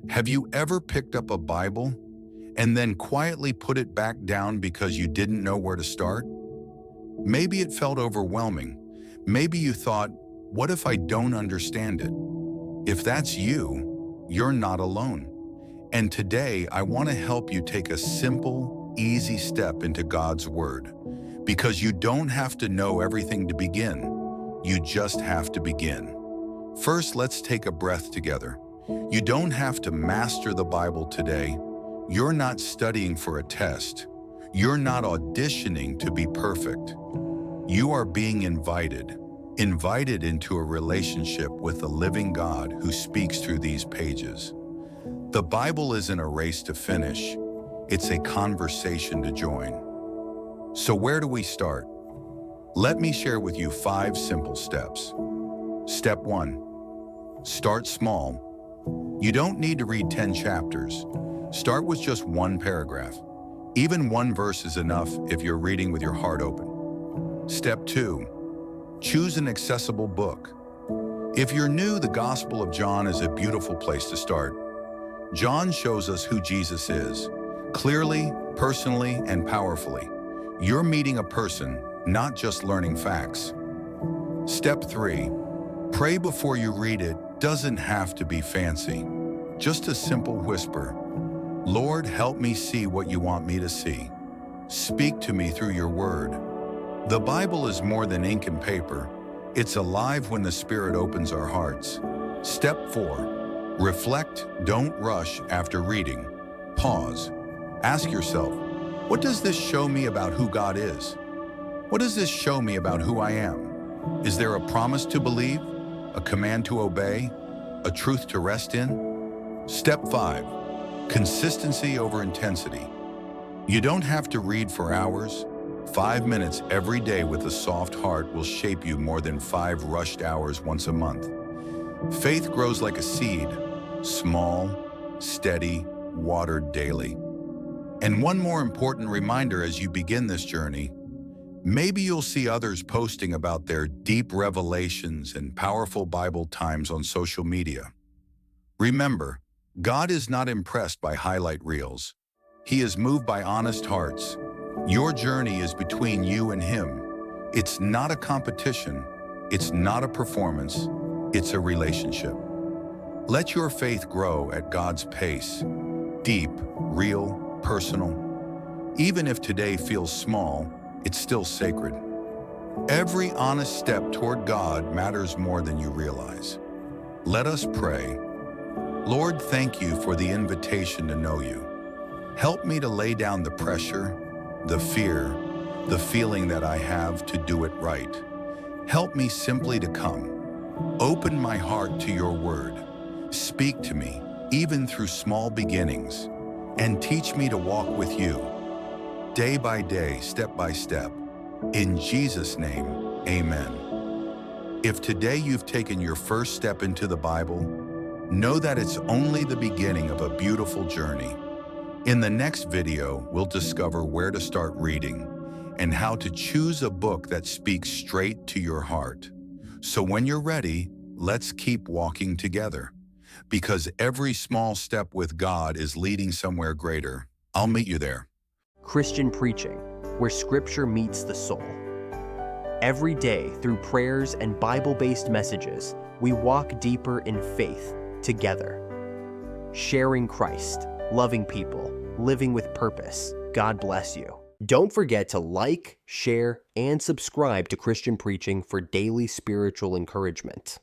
Have you ever picked up a Bible and then quietly put it back down because you didn't know where to start? Maybe it felt overwhelming. Maybe you thought, what if I don't understand it? If that's you, you're not alone. And today, I want to help you take a simple, easy step into God's Word. Because you don't have to know everything to begin. You just have to begin. First, let's take a breath together. You don't have to master the Bible today. You're not studying for a test. You're not auditioning to be perfect. You are being invited into a relationship with the living God who speaks through these pages. The Bible isn't a race to finish. It's a conversation to join. So where do we start? Let me share with you 5 simple steps. Step 1. Start small. You don't need to read 10 chapters. Start with just 1 paragraph. Even 1 verse is enough if you're reading with your heart open. Step 2. Choose an accessible book. If you're new, the Gospel of John is a beautiful place to start. John shows us who Jesus is, clearly, personally, and powerfully. You're meeting a person, not just learning facts. Step 3. Pray before you read it. Doesn't have to be fancy. Just a simple whisper. Lord, help me see what you want me to see. Speak to me through your word. The Bible is more than ink and paper. It's alive when the Spirit opens our hearts. Step 4. Reflect, don't rush after reading. Pause. Ask yourself, what does this show me about who God is? What does this show me about who I am? Is there a promise to believe? A command to obey? A truth to rest in? Step 5. Consistency over intensity. You don't have to read for hours. 5 minutes every day with a soft heart will shape you more than 5 rushed hours once a month. Faith grows like a seed, small, steady, watered daily. And one more important reminder as you begin this journey, maybe you'll see others posting about their deep revelations and powerful Bible times on social media. Remember, God is not impressed by highlight reels. He is moved by honest hearts. Your journey is between you and Him. It's not a competition. It's not a performance. It's a relationship. Let your faith grow at God's pace. Deep, real, personal. Even if today feels small, it's still sacred. Every honest step toward God matters more than you realize. Let us pray. Lord, thank you for the invitation to know you. Help me to lay down the pressure, the fear, the feeling that I have to do it right. Help me simply to come. Open my heart to your word. Speak to me, even through small beginnings, and teach me to walk with you, day by day, step by step. In Jesus' name, amen. If today you've taken your first step into the Bible, know that it's only the beginning of a beautiful journey. In the next video, we'll discover where to start reading and how to choose a book that speaks straight to your heart. So when you're ready, let's keep walking together. Because every small step with God is leading somewhere greater. I'll meet you there. Christian preaching, where Scripture meets the soul. Every day, through prayers and Bible-based messages, we walk deeper in faith together. Sharing Christ, loving people, living with purpose. God bless you. Don't forget to like, share, and subscribe to Christian Preaching for daily spiritual encouragement.